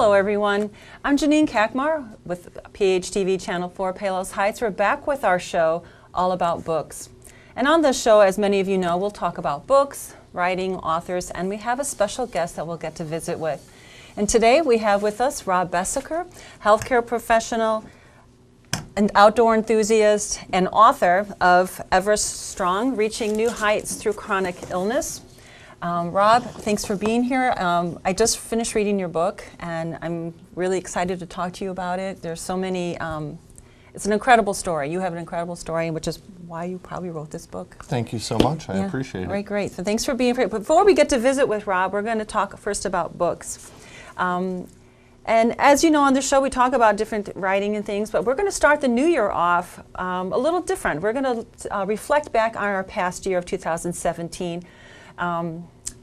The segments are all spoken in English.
Hello everyone, I'm Janine Kakmar with PHTV Channel 4 Palos Heights. We're back with our show all about books. And on this show, as many of you know, we'll talk about books, writing, authors, and we have a special guest that we'll get to visit with. And today we have with us Rob Besecker, healthcare professional, an outdoor enthusiast, and author of Everest Strong, Reaching New Heights Through Chronic Illness. Rob, thanks for being here. I just finished reading your book, and I'm really excited to talk to you about it. There's so many, it's an incredible story. You have an incredible story, which is why you probably wrote this book. Thank you so much. I appreciate it. Right, great. So thanks for being here. Before we get to visit with Rob, we're going to talk first about books. And as you know, on the show, we talk about different writing and things, but we're going to start the new year off a little different. We're going to reflect back on our past year of 2017.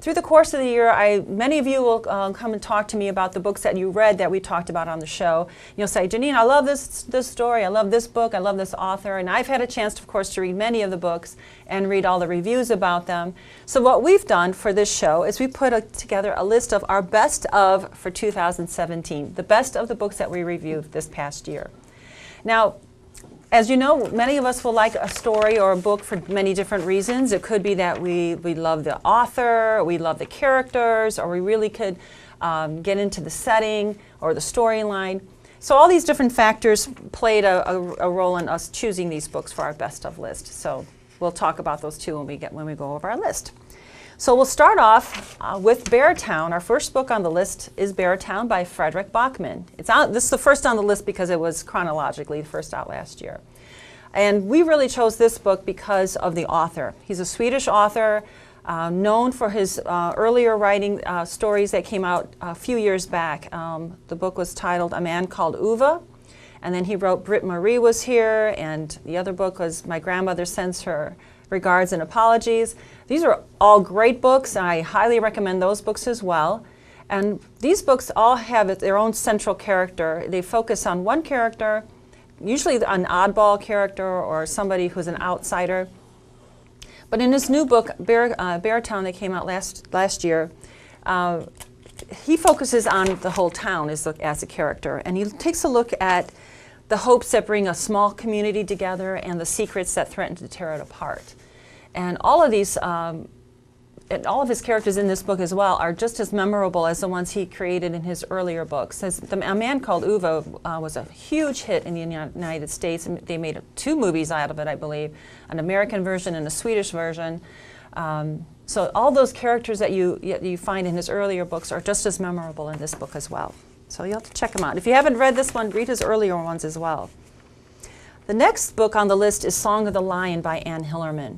Through the course of the year, many of you will come and talk to me about the books that you read that we talked about on the show. You'll say, Janine, I love this story, I love this book, I love this author, and I've had a chance, of course, to read many of the books and read all the reviews about them. So what we've done for this show is we put together a list of our best of for 2017, the best of the books that we reviewed this past year. Now, as you know, many of us will like a story or a book for many different reasons. It could be that we love the author, we love the characters, or we really could get into the setting or the storyline. So all these different factors played a role in us choosing these books for our best of list. So we'll talk about those too when we go over our list. So we'll start off with Beartown. Our first book on the list is Beartown by Fredrik Backman. This is the first on the list because it was chronologically the first out last year. And we really chose this book because of the author. He's a Swedish author, known for his earlier writing stories that came out a few years back. The book was titled A Man Called Ove. And then he wrote Britt Marie Was Here, and the other book was My Grandmother Sends Her Regards and Apologies. These are all great books, and I highly recommend those books as well. And these books all have their own central character. They focus on one character, usually an oddball character or somebody who's an outsider. But in his new book, Beartown, that came out last year, he focuses on the whole town as a character, and he takes a look at the hopes that bring a small community together and the secrets that threaten to tear it apart. And all of these, and all of his characters in this book as well are just as memorable as the ones he created in his earlier books. A Man Called Ove was a huge hit in the United States. They made 2 movies out of it, I believe, an American version and a Swedish version. So all those characters that you find in his earlier books are just as memorable in this book as well. So you'll have to check them out. If you haven't read this one, read his earlier ones as well. The next book on the list is Song of the Lion by Anne Hillerman.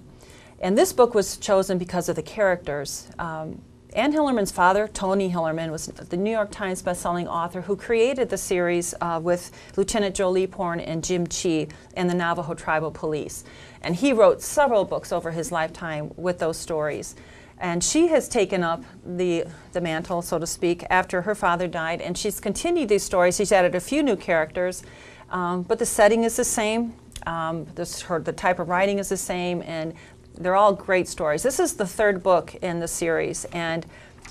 And this book was chosen because of the characters. Anne Hillerman's father, Tony Hillerman, was the New York Times bestselling author who created the series with Lieutenant Joe Leaphorn and Jim Chee and the Navajo Tribal Police. And he wrote several books over his lifetime with those stories. And she has taken up the mantle, so to speak, after her father died, and she's continued these stories. She's added a few new characters, but the setting is the same. The type of writing is the same, and they're all great stories. This is the 3rd book in the series, and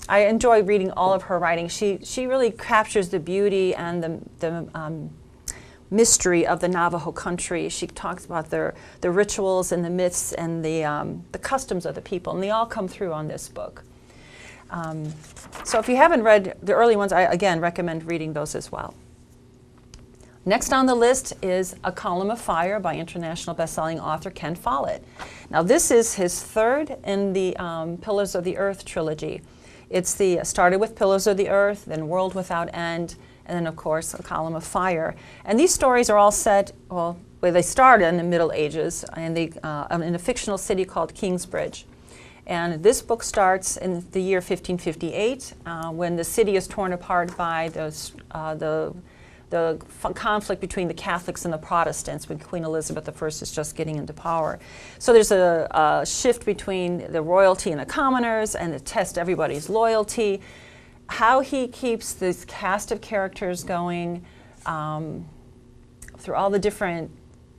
I enjoy reading all of her writing. She really captures the beauty and the mystery of the Navajo country. She talks about the rituals and the myths and the customs of the people, and they all come through on this book. So if you haven't read the early ones, I again recommend reading those as well. Next on the list is A Column of Fire by international best-selling author Ken Follett. Now this is his 3rd in the Pillars of the Earth trilogy. It's started with Pillars of the Earth, then World Without End, and then of course A Column of Fire. And these stories are all set, well they start in the Middle Ages in a fictional city called Kingsbridge. And this book starts in the year 1558 when the city is torn apart by the conflict between the Catholics and the Protestants when Queen Elizabeth I is just getting into power. So there's a shift between the royalty and the commoners, and it tests everybody's loyalty. How he keeps this cast of characters going through all the different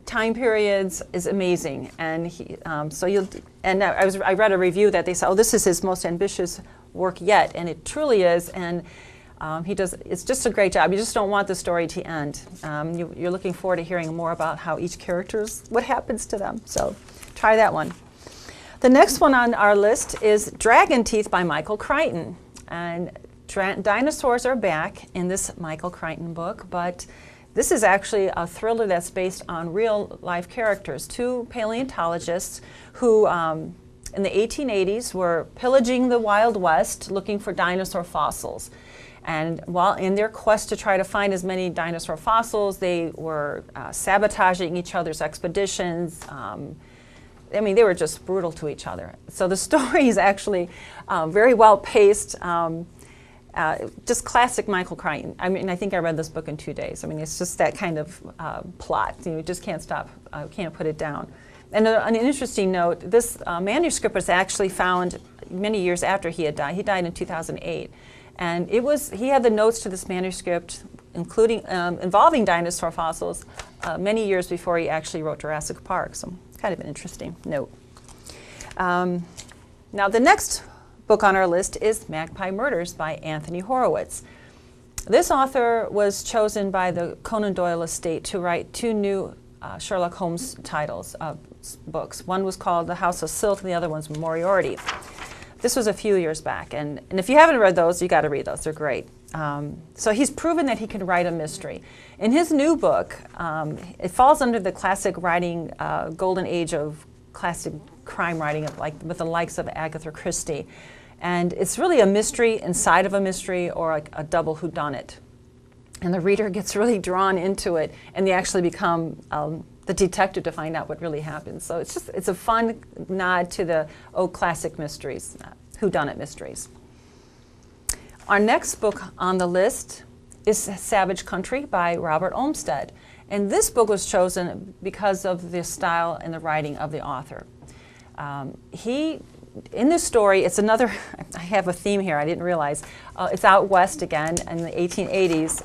time periods is amazing. And I read a review that they said, oh, this is his most ambitious work yet, and it truly is. And It's just a great job. You just don't want the story to end. You're looking forward to hearing more about how each what happens to them. So try that one. The next one on our list is Dragon Teeth by Michael Crichton. And dinosaurs are back in this Michael Crichton book, but this is actually a thriller that's based on real life characters. Two paleontologists who in the 1880s were pillaging the Wild West looking for dinosaur fossils. And while in their quest to try to find as many dinosaur fossils, they were sabotaging each other's expeditions. I mean, they were just brutal to each other. So the story is actually very well paced, just classic Michael Crichton. I mean, I think I read this book in 2 days. I mean, it's just that kind of plot. You just can't stop, can't put it down. And an interesting note, this manuscript was actually found many years after he had died. He died in 2008. And he had the notes to this manuscript, including involving dinosaur fossils, many years before he actually wrote Jurassic Park. So kind of an interesting note. Now the next book on our list is Magpie Murders by Anthony Horowitz. This author was chosen by the Conan Doyle estate to write 2 new Sherlock Holmes titles of books. One was called The House of Silk and the other one's Moriarty. This was a few years back, and if you haven't read those, you got to read those. They're great. So he's proven that he can write a mystery. In his new book, it falls under the classic writing golden age of classic crime writing, with the likes of Agatha Christie, and it's really a mystery inside of a mystery, or a double whodunit. And the reader gets really drawn into it, and they actually become the detective to find out what really happens. So it's a fun nod to the classic mysteries, whodunit mysteries. Our next book on the list is Savage Country by Robert Olmsted. And this book was chosen because of the style and the writing of the author. In this story, it's another, I have a theme here, I didn't realize. It's out west again in the 1880s.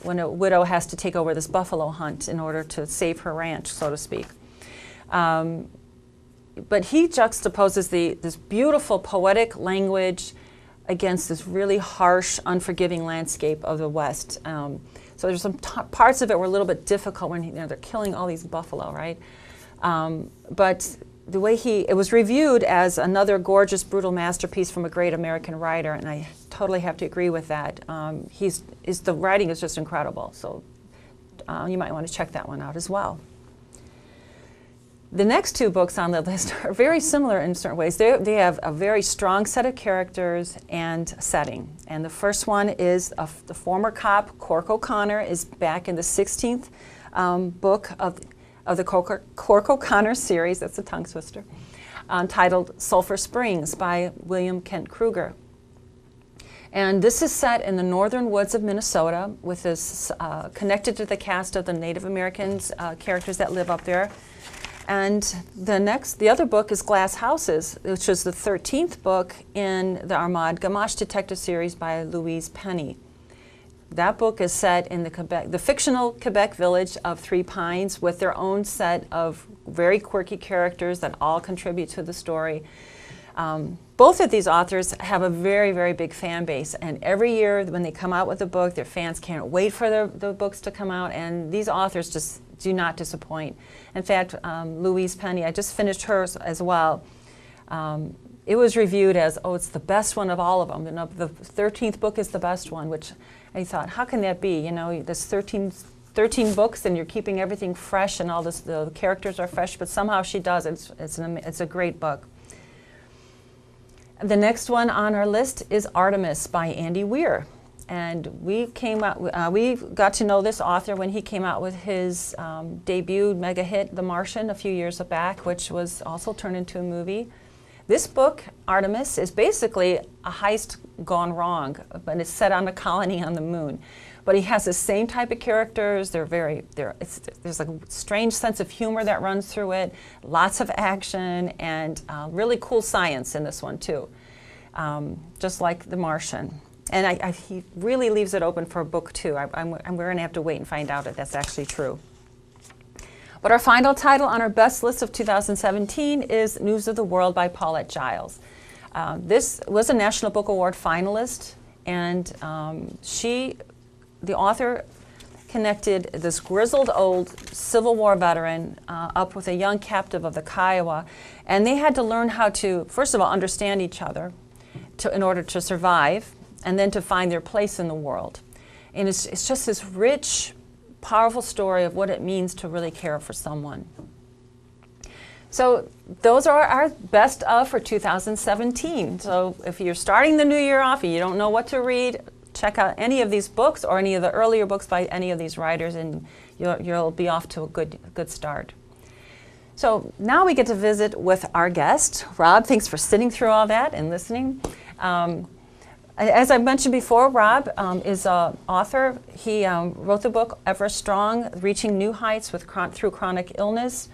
When a widow has to take over this buffalo hunt in order to save her ranch, so to speak. But he juxtaposes this beautiful poetic language against this really harsh, unforgiving landscape of the West. So there's some parts of it were a little bit difficult when they're killing all these buffalo, right? But the way it was reviewed as another gorgeous, brutal masterpiece from a great American writer, and I totally have to agree with that. The writing is just incredible, so you might want to check that one out as well. The next 2 books on the list are very similar in certain ways. They have a very strong set of characters and setting. And the first one is the former cop, Cork O'Connor, is back in the 16th book of the Cork O'Connor series, that's a tongue twister, titled Sulphur Springs by William Kent Kruger. And this is set in the northern woods of Minnesota, with this connected to the cast of the Native Americans characters that live up there. And the other book is Glass Houses, which is the 13th book in the Armand Gamache detective series by Louise Penny. That book is set in the fictional Quebec village of Three Pines, with their own set of very quirky characters that all contribute to the story. Both of these authors have a very, very big fan base, and every year when they come out with a book, their fans can't wait for the books to come out, and these authors just do not disappoint. In fact, Louise Penny, I just finished hers as well. It was reviewed as, it's the best one of all of them. And the 13th book is the best one, which I thought, how can that be? You know, there's 13 books and you're keeping everything fresh and all this, the characters are fresh, but somehow she does. It's a great book. The next one on our list is Artemis by Andy Weir. And we got to know this author when he came out with his debut mega hit, The Martian, a few years back, which was also turned into a movie. This book, Artemis, is basically a heist gone wrong, but it's set on a colony on the moon. But he has the same type of characters. There's like a strange sense of humor that runs through it, lots of action, and really cool science in this one too, just like The Martian. And he really leaves it open for book 2. We're going to have to wait and find out if that's actually true. But our final title on our best list of 2017 is News of the World by Paulette Giles. This was a National Book Award finalist And the author connected this grizzled old Civil War veteran up with a young captive of the Kiowa, and they had to learn how to, first of all, understand each other in order to survive, and then to find their place in the world. And it's just this rich, powerful story of what it means to really care for someone. So those are our best of for 2017. So if you're starting the new year off and you don't know what to read, check out any of these books or any of the earlier books by any of these writers, and you'll be off to a good start. So now we get to visit with our guest. Rob, thanks for sitting through all that and listening. As I mentioned before, Rob is an author. He wrote the book Ever Strong, Reaching New Heights through Chronic Illness.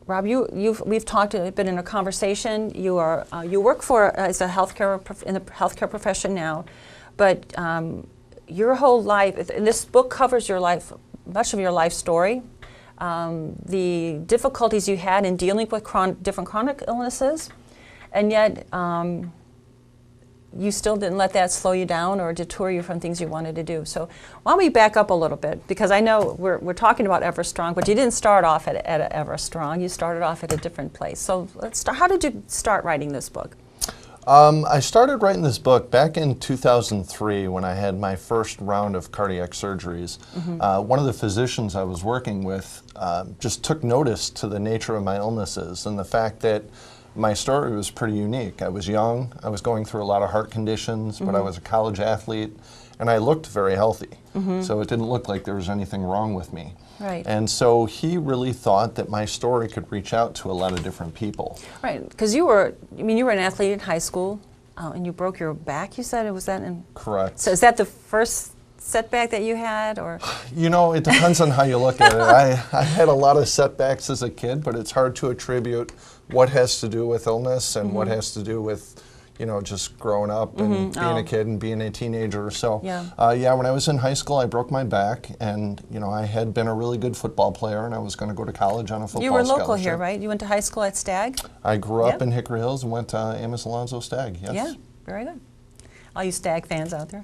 Rob, we've talked, been in a conversation. You work as a in the healthcare profession now, but your whole life, and this book covers your life, much of your life story, the difficulties you had in dealing with different chronic illnesses, and yet you still didn't let that slow you down or deter you from things you wanted to do. So why don't we back up a little bit, because I know we're talking about Ever Strong, but you didn't start off at Ever Strong. You started off at a different place. So let's start. How did you start writing this book? I started writing this book back in 2003 when I had my first round of cardiac surgeries. One of the physicians I was working with just took notice to the nature of my illnesses and the fact that my story was pretty unique. I was young, I was going through a lot of heart conditions, but I was a college athlete, and I looked very healthy. So it didn't look like there was anything wrong with me. Right. And so he really thought that my story could reach out to a lot of different people. Right, because you were an athlete in high school, and you broke your back, you said? Was that in? Correct. So is that the first setback that you had, or? You know, it depends on how you look at it. I had a lot of setbacks as a kid, but it's hard to attribute what has to do with illness and what has to do with, you know, just growing up and being a kid and being a teenager. So, when I was in high school, I broke my back, and, you know, I had been a really good football player, and I was going to go to college on a football scholarship. You were local here, right? You went to high school at Stagg? I grew up in Hickory Hills and went to Amos Alonzo Stagg, yes. Yeah, very good. All you Stagg fans out there.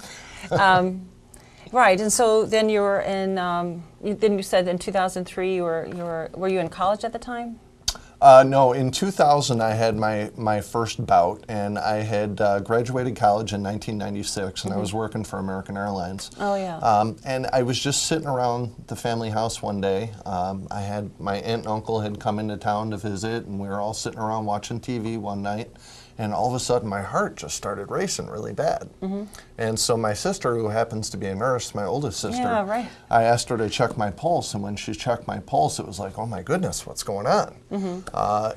Right, and so then you were in, then you said in 2003 were you in college at the time? No, in 2000 I had my first bout, and I had graduated college in 1996, and I was working for American Airlines. Oh, yeah. And I was just sitting around the family house one day. I had my aunt and uncle had come into town to visit, and we were all sitting around watching TV one night. And all of a sudden, my heart just started racing really bad. And so my sister, who happens to be a nurse, my oldest sister, I asked her to check my pulse. And when she checked my pulse, it was like, oh my goodness, what's going on?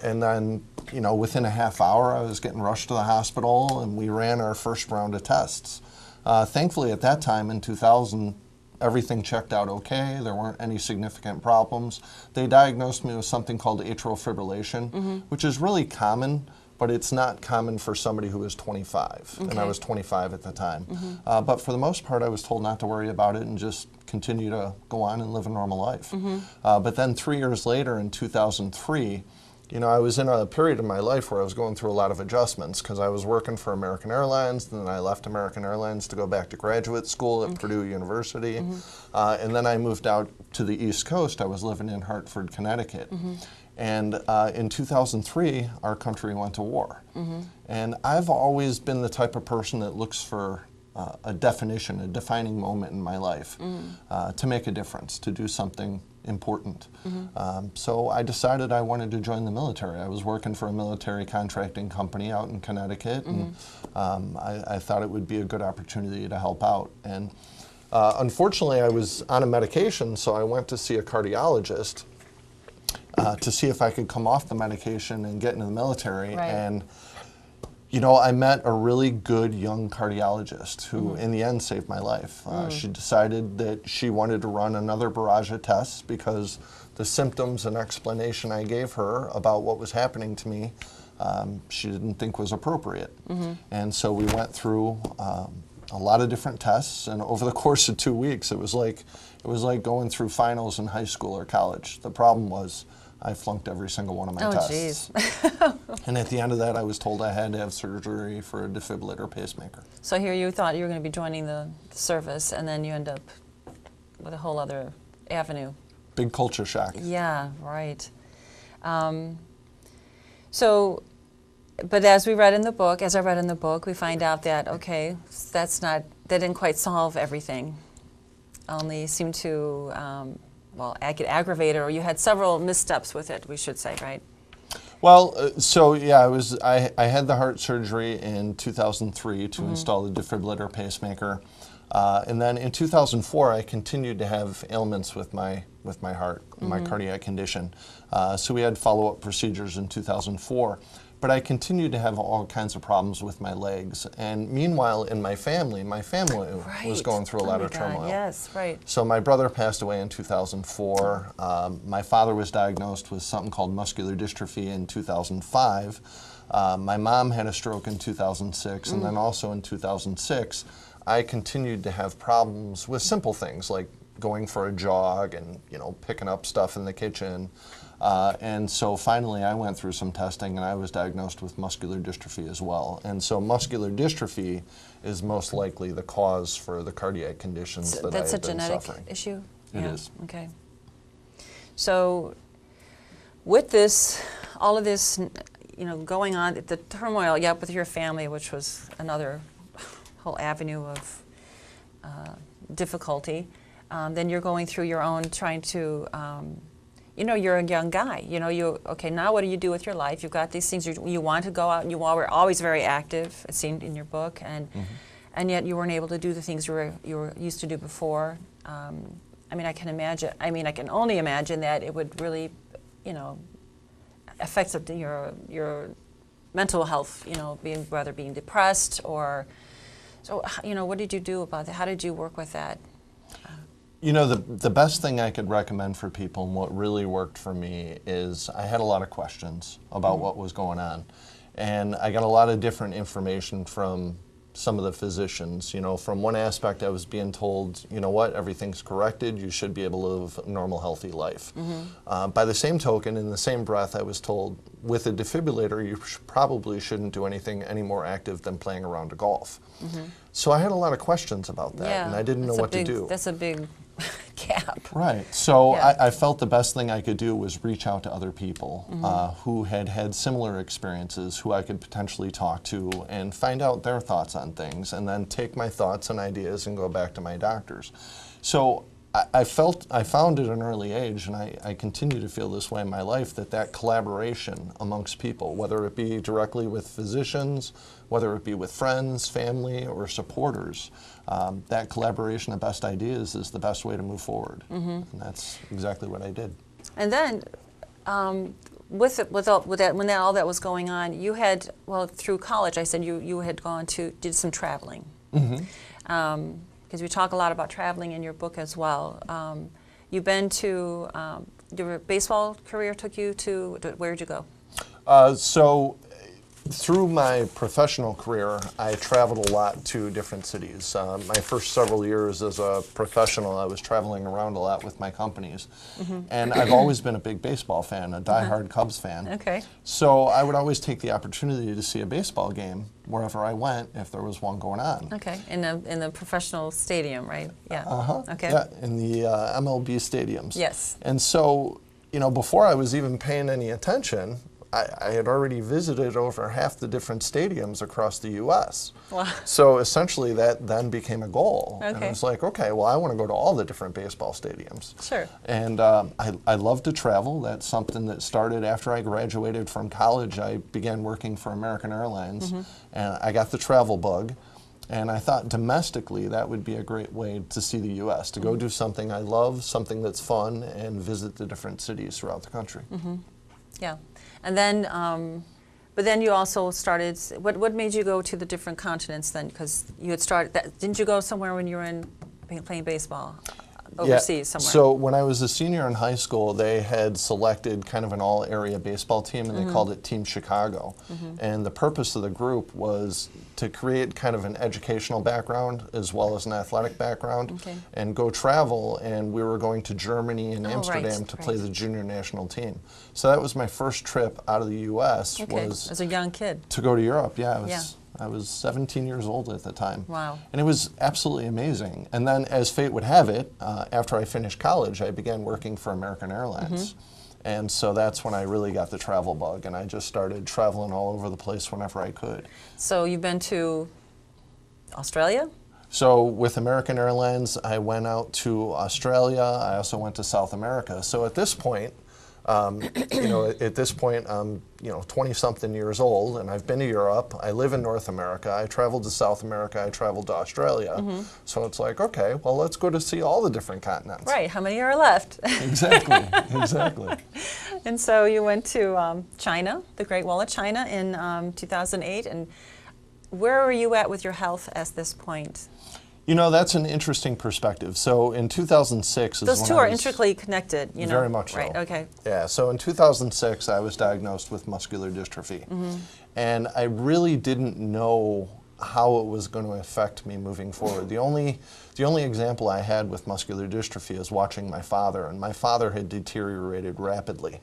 And then, you know, within a half hour, I was getting rushed to the hospital, and we ran our first round of tests. Thankfully, at that time in 2000, everything checked out okay. There weren't any significant problems. They diagnosed me with something called atrial fibrillation, which is really common, but it's not common for somebody who is 25, and I was 25 at the time. But for the most part, I was told not to worry about it and just continue to go on and live a normal life. But then 3 years later, in 2003, you know, I was in a period of my life where I was going through a lot of adjustments because I was working for American Airlines, and then I left American Airlines to go back to graduate school at Purdue University, and then I moved out to the East Coast. I was living in Hartford, Connecticut. And in 2003, our country went to war. And I've always been the type of person that looks for a definition, a defining moment in my life to make a difference, to do something important. So I decided I wanted to join the military. I was working for a military contracting company out in Connecticut, and I thought it would be a good opportunity to help out. And unfortunately, I was on a medication, so I went to see a cardiologist to see if I could come off the medication and get into the military. And, you know, I met a really good young cardiologist who, in the end, saved my life. She decided that she wanted to run another barrage of tests because the symptoms and explanation I gave her about what was happening to me, she didn't think was appropriate. And so we went through a lot of different tests, and over the course of 2 weeks, it was like going through finals in high school or college. The problem was I flunked every single one of my Oh, tests. geez. And at the end of that, I was told I had to have surgery for a defibrillator pacemaker. So here you thought you were going to be joining the service, and then you end up with a whole other avenue. Big culture shock. Yeah, right. So, but as we read in the book, as I read in the book, we find out that, okay, that didn't quite solve everything. Only seemed to, well, aggravate it, or you had several missteps with it, we should say, right? Well, so yeah, I had the heart surgery in 2003 to install the defibrillator pacemaker. And then in 2004, I continued to have ailments with my heart, my cardiac condition. So we had follow-up procedures in 2004. But I continued to have all kinds of problems with my legs. And meanwhile, in my family was going through a lot of turmoil. Yes, right. So my brother passed away in 2004. My father was diagnosed with something called muscular dystrophy in 2005. My mom had a stroke in 2006, and then also in 2006, I continued to have problems with simple things like going for a jog and picking up stuff in the kitchen. And so finally I went through some testing and I was diagnosed with muscular dystrophy as well. And so muscular dystrophy is most likely the cause for the cardiac conditions that I have been suffering. That's a genetic issue? It is. Okay. So with this, all of this, going on, the turmoil, with your family, which was another whole avenue of difficulty, then you're going through your own trying to, you're a young guy. Okay, now what do you do with your life? You've got these things, you want to go out, and you were always very active, it seemed in your book, and yet you weren't able to do the things you were used to do before. I can only imagine that it would really, affect your mental health, whether being depressed or, so, what did you do about that? How did you work with that? The best thing I could recommend for people and what really worked for me is I had a lot of questions about what was going on. And I got a lot of different information from some of the physicians. From one aspect I was being told, everything's corrected, you should be able to live a normal, healthy life. By the same token, in the same breath, I was told, with a defibrillator, you probably shouldn't do anything any more active than playing around a golf. So I had a lot of questions about that, and I didn't know what to do. That's a big gap. Right. So I felt the best thing I could do was reach out to other people who had had similar experiences, who I could potentially talk to and find out their thoughts on things, and then take my thoughts and ideas and go back to my doctors. So I found at an early age, and I continue to feel this way in my life, that collaboration amongst people, whether it be directly with physicians, whether it be with friends, family, or supporters, that collaboration of best ideas is the best way to move forward. And that's exactly what I did. And then, with that, when all that was going on, you had, through college, I said you had did some traveling. Because we talk a lot about traveling in your book as well. You've been to, your baseball career took you to, where'd you go? So through my professional career, I traveled a lot to different cities. My first several years as a professional, I was traveling around a lot with my companies. And I've always been a big baseball fan, a diehard Cubs fan. Okay. So I would always take the opportunity to see a baseball game wherever I went if there was one going on. Okay, in the professional stadium, right? Yeah. Okay. Yeah, in the MLB stadiums. Yes. And so, before I was even paying any attention, I had already visited over half the different stadiums across the U.S. Wow. So essentially that then became a goal. Okay. And I was like, okay, well, I want to go to all the different baseball stadiums. Sure. And I love to travel. That's something that started after I graduated from college. I began working for American Airlines, and I got the travel bug. And I thought domestically that would be a great way to see the U.S., to go do something I love, something that's fun, and visit the different cities throughout the country. Yeah. And then, but then you also started, what made you go to the different continents then? Because you had started, didn't you go somewhere when you were playing baseball? overseas somewhere. So when I was a senior in high school, they had selected kind of an all-area baseball team, and they called it Team Chicago. And the purpose of the group was to create kind of an educational background as well as an athletic background, and go travel. And we were going to Germany and Amsterdam to play the junior national team. So that was my first trip out of the U.S. was as a young kid. to go to Europe. I was 17 years old at the time. Wow. And it was absolutely amazing. And then, as fate would have it, after I finished college, I began working for American Airlines. And so that's when I really got the travel bug, and I just started traveling all over the place whenever I could. So you've been to Australia? So with American Airlines, I went out to Australia. I also went to South America. So at this point, I'm 20-something years old, and I've been to Europe. I live in North America. I traveled to South America. I traveled to Australia. So it's like, okay, well, let's go to see all the different continents. Right. How many are left? Exactly. Exactly. And so you went to China, the Great Wall of China, in 2008. And where are you at with your health at this point? You know, that's an interesting perspective. So in 2006 is Those when two I are was, intricately connected, you know? Very much so. Right, okay. Yeah, so in 2006 I was diagnosed with muscular dystrophy. And I really didn't know how it was going to affect me moving forward. The only example I had with muscular dystrophy is watching my father, and my father had deteriorated rapidly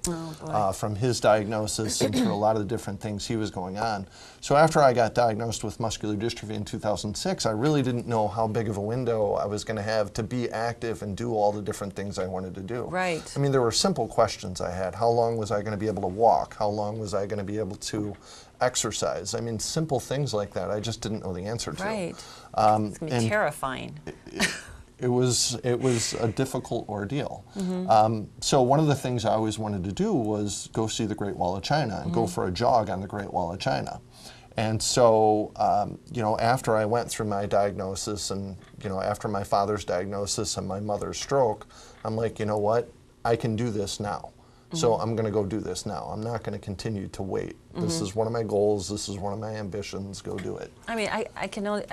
from his diagnosis and through a lot of the different things he was going on. So after I got diagnosed with muscular dystrophy in 2006, I really didn't know how big of a window I was going to have to be active and do all the different things I wanted to do. Right. I mean, there were simple questions I had. How long was I going to be able to walk? How long was I going to be able to exercise? I mean, simple things like that I just didn't know the answer to. Right. It's going to be terrifying. It was a difficult ordeal. So one of the things I always wanted to do was go see the Great Wall of China and go for a jog on the Great Wall of China. And so, after I went through my diagnosis and, after my father's diagnosis and my mother's stroke, I'm like, you know what? I can do this now. So I'm going to go do this now. I'm not going to continue to wait. This is one of my goals. This is one of my ambitions. Go do it. I mean, I can only,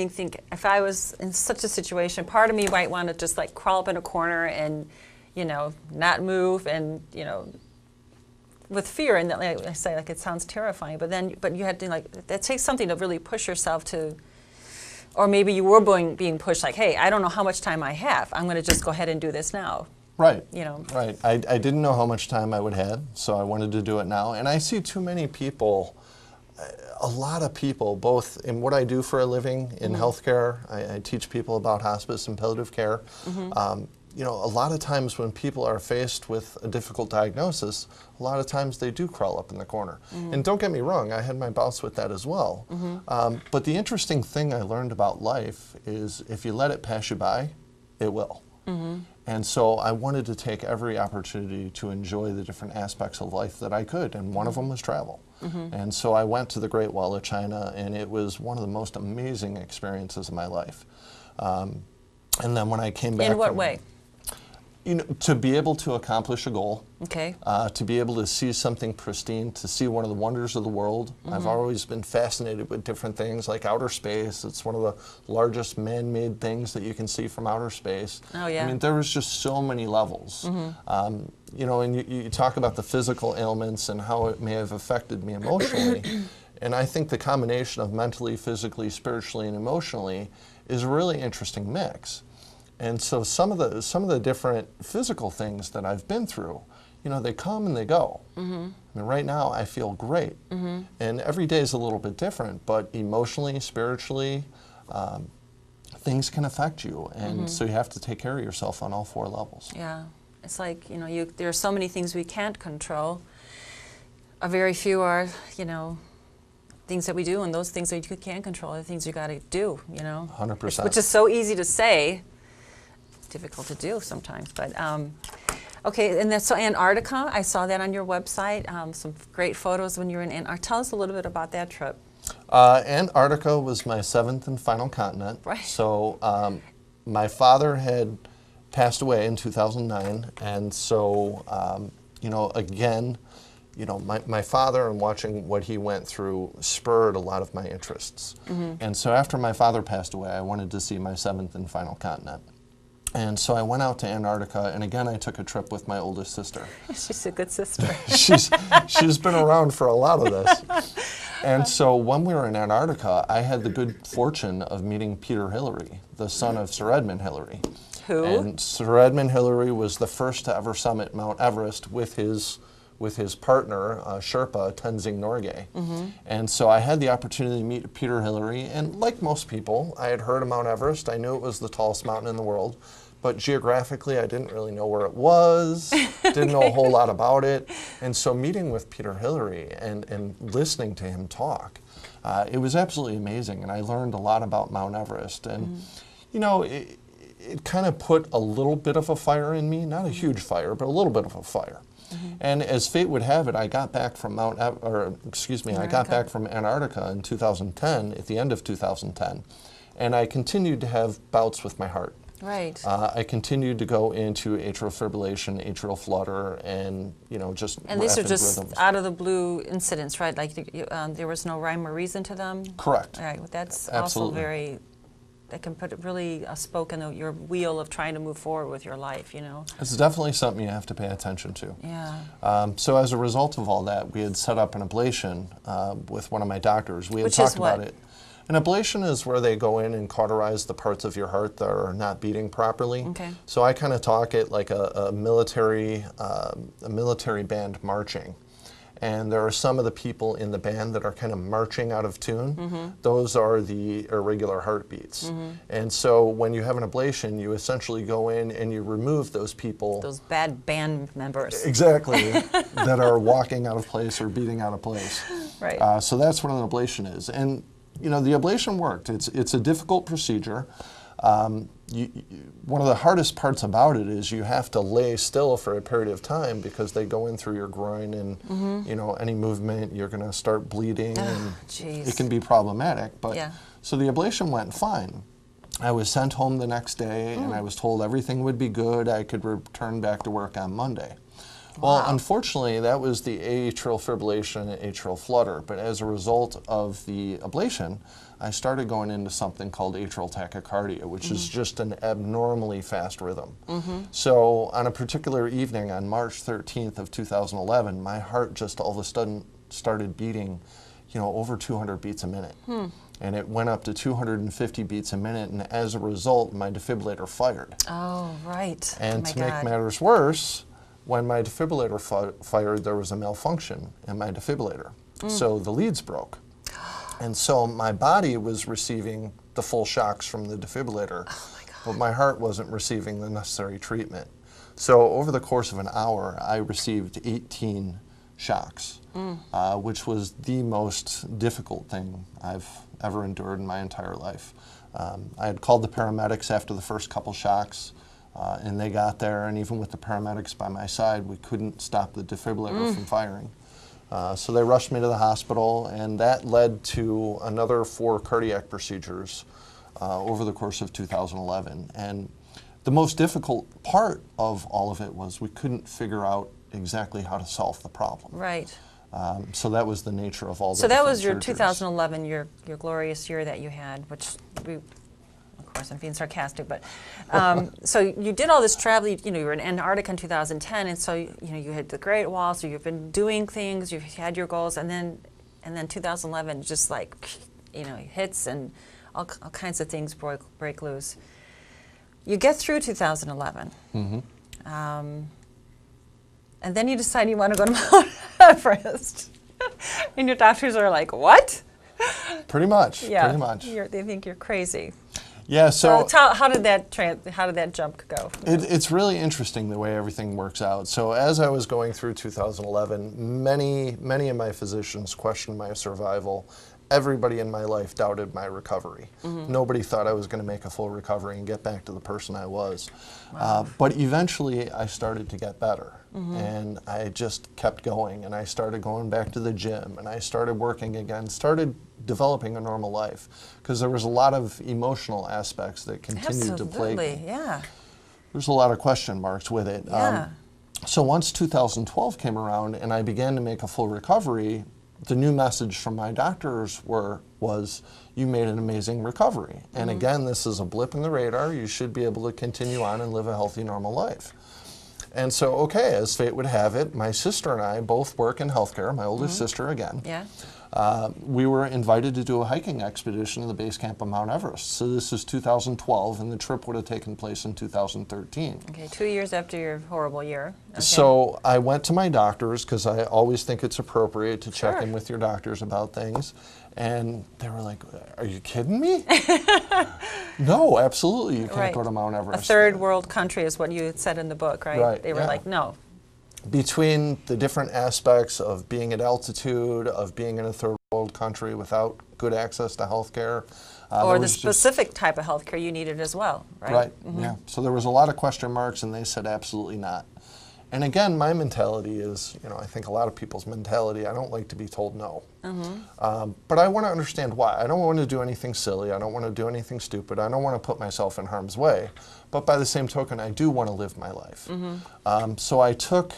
think if I was in such a situation, part of me might want to just like crawl up in a corner and, not move and, with fear. And like I say, like it sounds terrifying, but you had to that takes something to really push yourself to, or maybe you were being pushed like, hey, I don't know how much time I have. I'm going to just go ahead and do this now. Right. Right. I didn't know how much time I would have, so I wanted to do it now. And I see too many people, a lot of people, both in what I do for a living in healthcare. I teach people about hospice and palliative care. A lot of times when people are faced with a difficult diagnosis, a lot of times they do crawl up in the corner. And don't get me wrong, I had my bouts with that as well. But the interesting thing I learned about life is if you let it pass you by, it will. And so I wanted to take every opportunity to enjoy the different aspects of life that I could, and one of them was travel. And so I went to the Great Wall of China, and it was one of the most amazing experiences of my life. And then when I came back— In what way? To be able to accomplish a goal, okay, to be able to see something pristine, to see one of the wonders of the world. I've always been fascinated with different things like outer space. It's one of the largest man-made things that you can see from outer space. Oh, yeah. I mean, there was just so many levels. And you talk about the physical ailments and how it may have affected me emotionally. And I think the combination of mentally, physically, spiritually, and emotionally is a really interesting mix. And so some of the different physical things that I've been through, they come and they go. I mean, right now I feel great. And every day is a little bit different, but emotionally, spiritually, things can affect you. And so you have to take care of yourself on all four levels. Yeah. It's like, there are so many things we can't control. A very few are, things that we do, and those things that you can control are the things you got to do, 100%. Which is so easy to say. Difficult to do sometimes, but okay. And so Antarctica, I saw that on your website. Some great photos when you were in Antarctica. Tell us a little bit about that trip. Antarctica was my 7th and final continent. Right. So my father had passed away in 2009, and so again, my father and watching what he went through spurred a lot of my interests. And so after my father passed away, I wanted to see my 7th and final continent. And so I went out to Antarctica, and again, I took a trip with my oldest sister. She's a good sister. She's been around for a lot of this. And so when we were in Antarctica, I had the good fortune of meeting Peter Hillary, the son of Sir Edmund Hillary. Who? And Sir Edmund Hillary was the first to ever summit Mount Everest with his partner, Sherpa Tenzing Norgay. And so I had the opportunity to meet Peter Hillary, and like most people, I had heard of Mount Everest. I knew it was the tallest mountain in the world, but geographically I didn't really know where it was, didn't know a whole lot about it. And so meeting with Peter Hillary and listening to him talk, it was absolutely amazing, and I learned a lot about Mount Everest. And you know, it kind of put a little bit of a fire in me, not a huge fire, but a little bit of a fire. And as fate would have it, I got back from I got back from Antarctica in 2010, at the end of 2010, and I continued to have bouts with my heart. Right. I continued to go into atrial fibrillation, atrial flutter, and just And these are rapid just rhythms. out of the blue incidents, right? Like there was no rhyme or reason to them. Correct. Right. Well, that's Absolutely. also that can put really a spoke in your wheel of trying to move forward with your life. It's definitely something you have to pay attention to. Yeah. So as a result of all that, we had set up an ablation with one of my doctors. We had Which talked is what? about it. An ablation is where they go in and cauterize the parts of your heart that are not beating properly. Okay. So I kind of talk it like a military band marching. And there are some of the people in the band that are kind of marching out of tune. Those are the irregular heartbeats. And so when you have an ablation, you essentially go in and you remove those people. Those bad band members. Exactly, that are walking out of place or beating out of place. Right. So that's what an ablation is. And the ablation worked. It's a difficult procedure. One of the hardest parts about it is you have to lay still for a period of time because they go in through your groin, and any movement you're going to start bleeding, and Jeez. it can be problematic. But Yeah. so the ablation went fine. I was sent home the next day, and I was told everything would be good. I could return back to work on Monday. Well, unfortunately, that was the atrial fibrillation and atrial flutter. But as a result of the ablation, I started going into something called atrial tachycardia, which is just an abnormally fast rhythm. So on a particular evening on March 13th of 2011, my heart just all of a sudden started beating, over 200 beats a minute. And it went up to 250 beats a minute, and as a result, my defibrillator fired. Oh, right. And oh my to make God. matters worse, when my defibrillator fired, there was a malfunction in my defibrillator. So the leads broke. And so my body was receiving the full shocks from the defibrillator, but my heart wasn't receiving the necessary treatment. So over the course of an hour, I received 18 shocks, which was the most difficult thing I've ever endured in my entire life. I had called the paramedics after the first couple shocks. And they got there, and even with the paramedics by my side, we couldn't stop the defibrillator from firing. So they rushed me to the hospital, and that led to another 4 cardiac procedures over the course of 2011. And the most difficult part of all of it was we couldn't figure out exactly how to solve the problem. Right. So that was the nature of all the So that was different your surgeries. 2011, your glorious year that you had, which we, of course, I'm being sarcastic, but so you did all this travel. You were in Antarctica in 2010, and so you had the Great Wall. So you've been doing things. You've had your goals, and then 2011 just hits and all kinds of things break loose. You get through 2011, and then you decide you want to go to Mount Everest, and your doctors are like, "What?" Pretty much. Yeah, Pretty much. they think you're crazy. Yeah. So. How did that jump go? It's really interesting the way everything works out. So as I was going through 2011, many of my physicians questioned my survival. Everybody in my life doubted my recovery. Nobody thought I was going to make a full recovery and get back to the person I was. But eventually I started to get better. And I just kept going, and I started going back to the gym, and I started working again, started developing a normal life, because there was a lot of emotional aspects that continued to plague me. Absolutely, yeah. There's a lot of question marks with it. Yeah. So once 2012 came around and I began to make a full recovery, the new message from my doctors was, you made an amazing recovery. And again, this is a blip in the radar. You should be able to continue on and live a healthy, normal life. And so, okay, as fate would have it, my sister and I both work in healthcare, my oldest sister again. Yeah. We were invited to do a hiking expedition to the base camp of Mount Everest. So this is 2012, and the trip would have taken place in 2013. Okay, 2 years after your horrible year. Okay. So I went to my doctors, because I always think it's appropriate to check Sure. in with your doctors about things. And they were like, are you kidding me? No, absolutely, you can't Right. go to Mount A Everest. third world country is what you had said in the book, right? Right, They were yeah. like, no. Between the different aspects of being at altitude, of being in a third world country without good access to health care. Or the specific type of health care you needed as well, right? Right, yeah. So there was a lot of question marks, and they said absolutely not. And again, my mentality is, I think a lot of people's mentality, I don't like to be told no. But I want to understand why. I don't want to do anything silly. I don't want to do anything stupid. I don't want to put myself in harm's way. But by the same token, I do want to live my life. So I took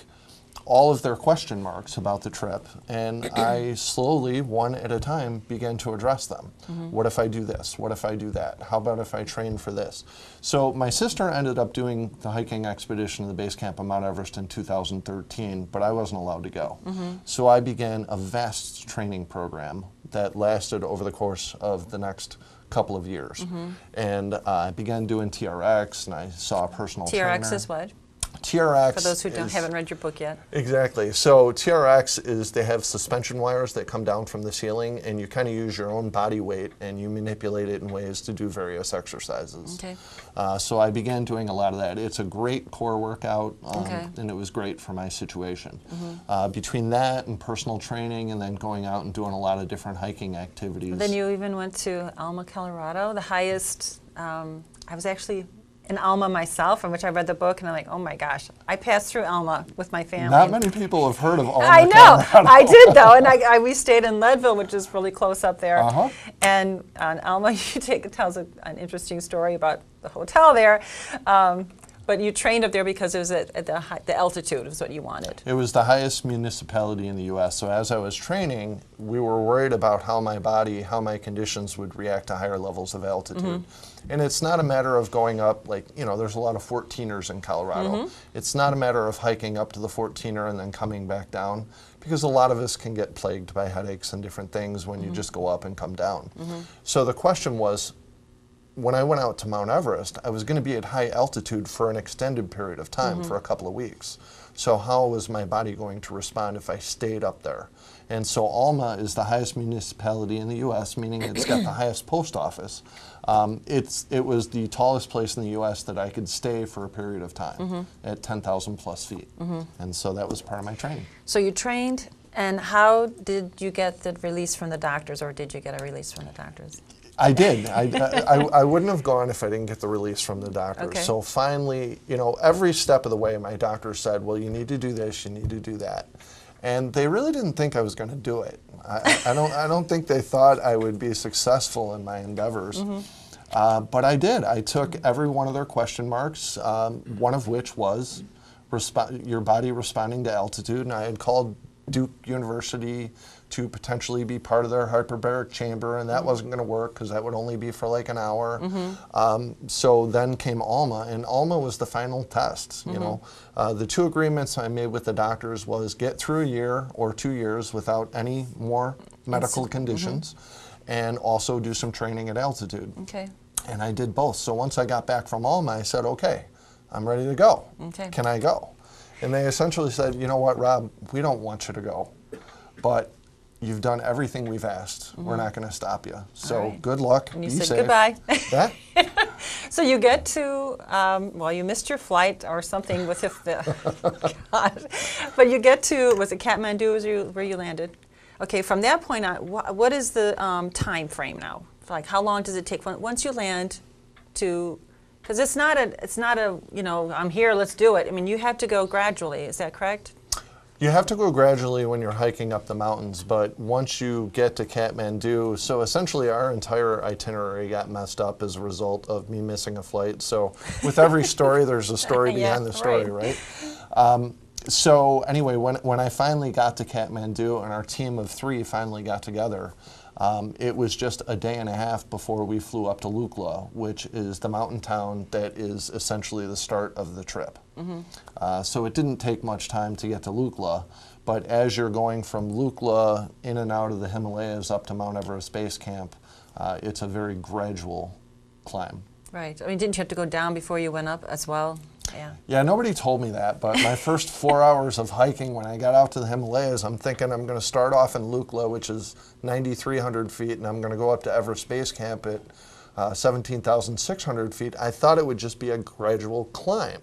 all of their question marks about the trip, and I slowly, one at a time, began to address them. What if I do this? What if I do that? How about if I train for this? So my sister ended up doing the hiking expedition to the base camp of Mount Everest in 2013, but I wasn't allowed to go. So I began a vast training program that lasted over the course of the next couple of years. And I began doing TRX, and I saw a personal trainer. TRX is what? TRX For those who is, haven't read your book yet. Exactly. So TRX is, they have suspension wires that come down from the ceiling, and you kind of use your own body weight and you manipulate it in ways to do various exercises. Okay. So I began doing a lot of that. It's a great core workout, Okay. and it was great for my situation. Between that and personal training, and then going out and doing a lot of different hiking activities. Then you even went to Alma, Colorado, the highest. I was actually in Alma myself, in which I read the book, and I'm like, oh my gosh, I passed through Alma with my family. Not many people have heard of Alma, I know, Colorado. I did though, and we stayed in Leadville, which is really close up there. And on Alma, it tells an interesting story about the hotel there. But you trained up there because it was at the altitude was what you wanted. It was the highest municipality in the U.S. So as I was training, we were worried about how my body, how my conditions would react to higher levels of altitude. And it's not a matter of going up, there's a lot of 14ers in Colorado. It's not a matter of hiking up to the 14er and then coming back down, because a lot of us can get plagued by headaches and different things when you just go up and come down. So the question was, when I went out to Mount Everest, I was going to be at high altitude for an extended period of time, for a couple of weeks. So how was my body going to respond if I stayed up there? And so Alma is the highest municipality in the U.S., meaning it's got the highest post office. It was the tallest place in the U.S. that I could stay for a period of time at 10,000 plus feet. And so that was part of my training. So you trained, and how did you get the release from the doctors, or did you get a release from the doctors? I did. I wouldn't have gone if I didn't get the release from the doctors. Okay. So finally, every step of the way, my doctor said, well, you need to do this, you need to do that. And they really didn't think I was going to do it. I don't think they thought I would be successful in my endeavors. But I did. I took every one of their question marks, one of which was your body responding to altitude. And I had called Duke University to potentially be part of their hyperbaric chamber, and that wasn't going to work because that would only be for like an hour. So then came Alma, and Alma was the final test. The two agreements I made with the doctors was get through a year or 2 years without any more medical conditions, and also do some training at altitude. Okay. And I did both. So once I got back from Alma, I said, okay, I'm ready to go. Okay. Can I go? And they essentially said, you know what, Rob, we don't want you to go, but you've done everything we've asked. We're not going to stop you. So right. good luck. And you be said safe. goodbye. Yeah. So you get to, you missed your flight or something with God. But you get to, was it Kathmandu where you landed? Okay, from that point on, what is the time frame now? Like, how long does it take once you land to, because it's not a, I'm here, let's do it. I mean, you have to go gradually, is that correct? You have to go gradually when you're hiking up the mountains, but once you get to Kathmandu, so essentially our entire itinerary got messed up as a result of me missing a flight. So with every story, there's a story Yeah, behind the story, right? right? So anyway, when I finally got to Kathmandu and our team of 3 finally got together, it was just a day and a half before we flew up to Lukla, which is the mountain town that is essentially the start of the trip. So it didn't take much time to get to Lukla, but as you're going from Lukla in and out of the Himalayas up to Mount Everest Base Camp, it's a very gradual climb. Right. I mean, didn't you have to go down before you went up as well? Yeah. Yeah, nobody told me that, but my first 4 hours of hiking when I got out to the Himalayas, I'm thinking I'm going to start off in Lukla, which is 9,300 feet, and I'm going to go up to Everest Base Camp at 17,600 feet. I thought it would just be a gradual climb,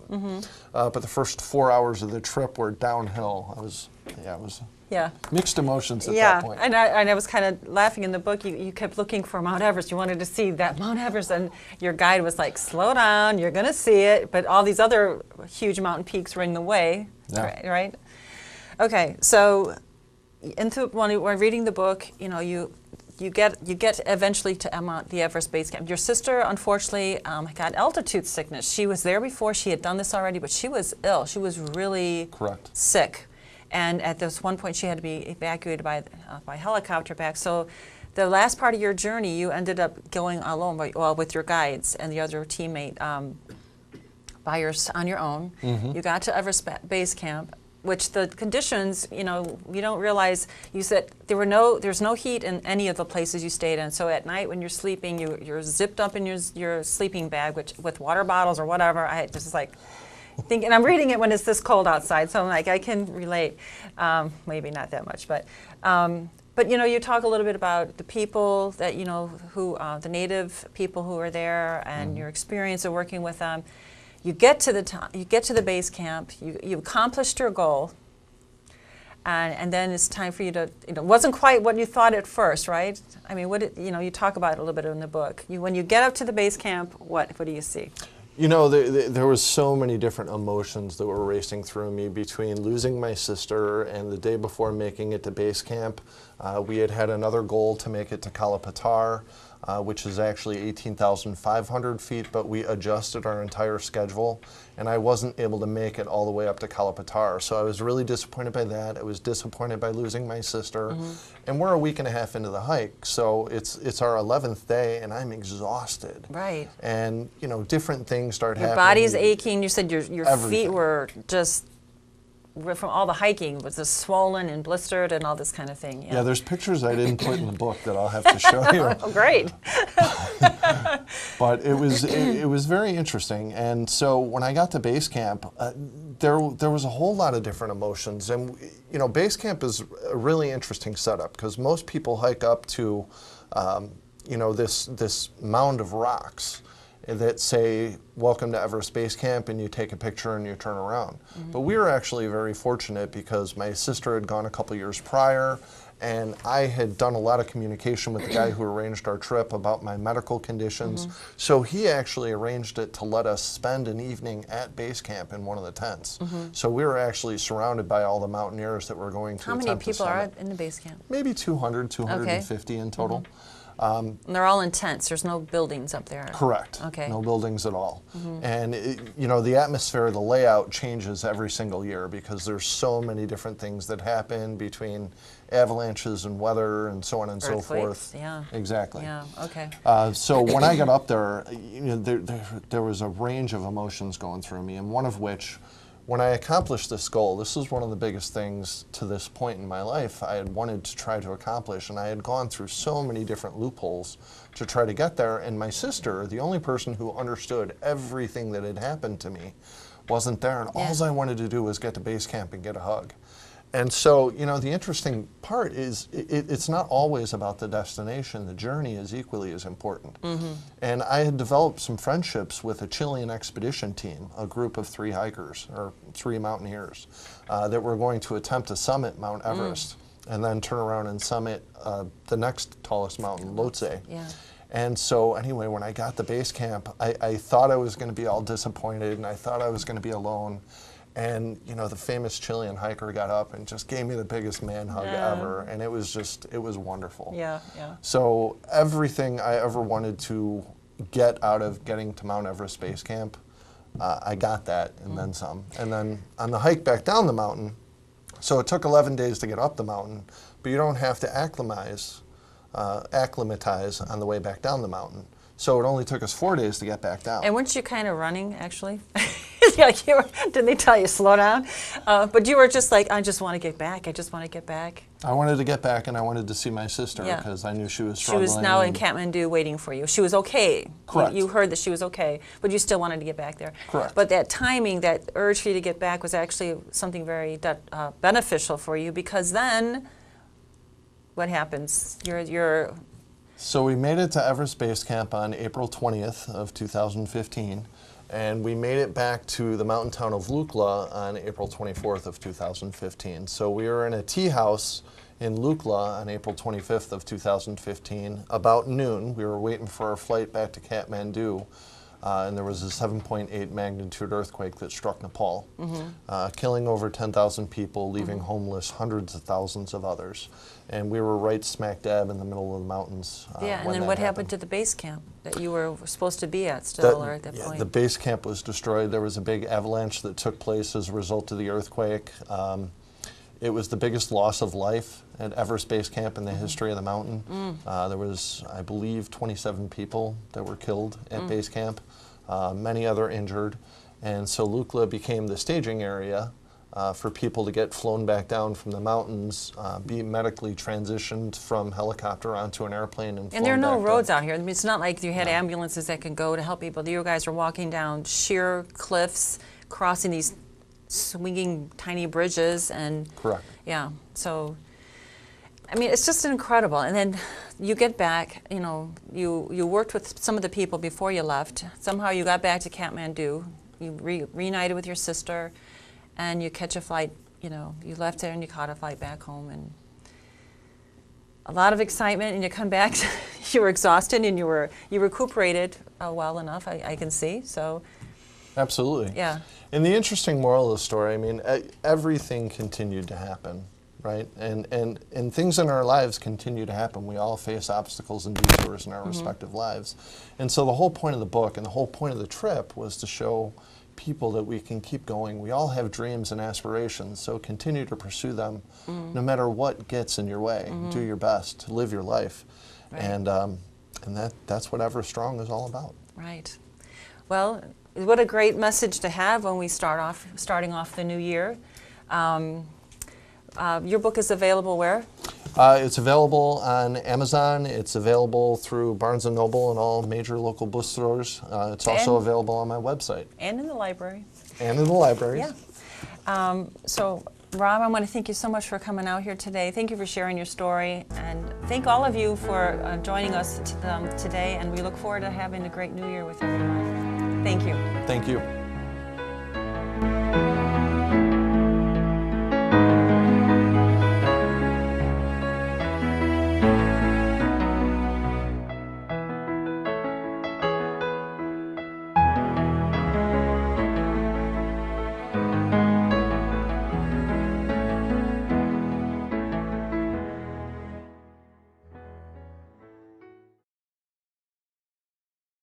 but the first 4 hours of the trip were downhill. It was Yeah. mixed emotions at that point. And I was kind of laughing in the book. You kept looking for Mount Everest. You wanted to see that Mount Everest, and your guide was like, "Slow down, you're going to see it." But all these other huge mountain peaks were in the way, right? Okay, so when we're reading the book, you get eventually to the Everest Base Camp. Your sister, unfortunately, got altitude sickness. She was there before. She had done this already, but she was ill. She was really sick. And at this one point, she had to be evacuated by helicopter back. So the last part of your journey, you ended up going alone, with your guides and the other teammate on your own. You got to Everest Base Camp, which the conditions, you don't realize. You said there's no heat in any of the places you stayed in. So at night when you're sleeping, you're zipped up in your sleeping bag, with water bottles or whatever. I just like. And I'm reading it when it's this cold outside, so I'm like, I can relate. Maybe not that much, but you talk a little bit about the people that who the native people who are there, and your experience of working with them. You get to the base camp. You accomplished your goal, and then it's time for you to. It wasn't quite what you thought at first, right? I mean, you talk about it a little bit in the book. When you get up to the base camp, what do you see? There was so many different emotions that were racing through me between losing my sister and the day before making it to base camp. We had another goal to make it to Kalapatar, which is actually 18,500 feet, but we adjusted our entire schedule, and I wasn't able to make it all the way up to Kalapatar. So I was really disappointed by that. I was disappointed by losing my sister, and we're a week and a half into the hike, so it's our 11th day, and I'm exhausted. Right. And different things start happening. Your body's aching. You said your Everything. feet were just. From all the hiking, was just swollen and blistered and all this kind of thing. Yeah, there's pictures I didn't put in the book that I'll have to show you. Oh, great. But it was very interesting. And so when I got to base camp, there was a whole lot of different emotions. And base camp is a really interesting setup because most people hike up to this mound of rocks that say, "Welcome to Everest Base Camp," and you take a picture and you turn around. But we were actually very fortunate because my sister had gone a couple years prior, and I had done a lot of communication with the guy who arranged our trip about my medical conditions. So he actually arranged it to let us spend an evening at base camp in one of the tents. So we were actually surrounded by all the mountaineers that were going to How many people are in the base camp? Maybe 200, 250 in total. And they're all in tents. There's no buildings up there. Correct. Okay. No buildings at all. And the atmosphere, the layout changes every single year because there's so many different things that happen between avalanches and weather and so on and so forth. Yeah. Exactly. Yeah. Okay. So when I got up there, there was a range of emotions going through me, and one of which, when I accomplished this goal, this was one of the biggest things to this point in my life I had wanted to try to accomplish, and I had gone through so many different loopholes to try to get there, and my sister, the only person who understood everything that had happened to me, wasn't there, and all I wanted to do was get to base camp and get a hug. And so, the interesting part is it's not always about the destination. The journey is equally as important. And I had developed some friendships with a Chilean expedition team, a group of 3 hikers, or 3 mountaineers, that were going to attempt to summit Mount Everest and then turn around and summit the next tallest mountain, Lhotse. Yeah. And so anyway, when I got to base camp, I thought I was going to be all disappointed, and I thought I was going to be alone. And, the famous Chilean hiker got up and just gave me the biggest man hug ever. And it was wonderful. Yeah, yeah. So everything I ever wanted to get out of getting to Mount Everest Base Camp, I got that and then some. And then on the hike back down the mountain, so it took 11 days to get up the mountain, but you don't have to acclimatize on the way back down the mountain. So it only took us 4 days to get back down. And weren't you kind of running, actually? Like didn't they tell you slow down? But you were just like, I just want to get back. I just want to get back. I wanted to get back, and I wanted to see my sister Yeah. because I knew she was She struggling. was now in Kathmandu waiting for you. She was okay. Correct. You heard that she was okay, but you still wanted to get back there. Correct. But that timing, that urge for you to get back was actually something very beneficial for you, because then what happens? You're So we made it to Everest Base Camp on April 20th of 2015, and we made it back to the mountain town of Lukla on April 24th of 2015. So we were in a tea house in Lukla on April 25th of 2015, about noon. We were waiting for our flight back to Kathmandu, and there was a 7.8 magnitude earthquake that struck Nepal, killing over 10,000 people, leaving homeless hundreds of thousands of others. And we were right smack dab in the middle of the mountains. yeah. And when then that what happened. happened to the base camp that you were supposed to be at still, or at that Yeah, point? the base camp was destroyed. There was a big avalanche that took place as a result of the earthquake. It was the biggest loss of life at Everest Base Camp in the history of the mountain. There was, I believe, 27 people that were killed at base camp, many other injured. And so Lukla became the staging area for people to get flown back down from the mountains, be medically transitioned from helicopter onto an airplane and flown And there are no back roads down. out here. I mean, it's not like you had ambulances that could go to help people. You guys were walking down sheer cliffs, crossing these swinging tiny bridges, and Correct. yeah. So, I mean, it's just incredible. And then you get back. You know, you worked with some of the people before you left. Somehow you got back to Kathmandu. You reunited with your sister, and you catch a flight. You know, you left there and you caught a flight back home, and a lot of excitement. And you come back, you were exhausted, and you recuperated well enough. I can see. So Absolutely. yeah. And the interesting moral of the story, I mean, everything continued to happen, right? And things in our lives continue to happen. We all face obstacles and detours in our respective lives. And so the whole point of the book and the whole point of the trip was to show people that we can keep going. We all have dreams and aspirations, so continue to pursue them no matter what gets in your way. Do your best to live your life. Right. And that's what Everest Strong is all about. Right. Well, what a great message to have when we starting off the new year. Your book is available where? It's available on Amazon. It's available through Barnes & Noble and all major local bookstores. It's also And- available on my website And in the library. and in the libraries. Yeah. So, Rob, I want to thank you so much for coming out here today. Thank you for sharing your story, and thank all of you for joining us today, and we look forward to having a great new year with everyone. Thank you. Thank you.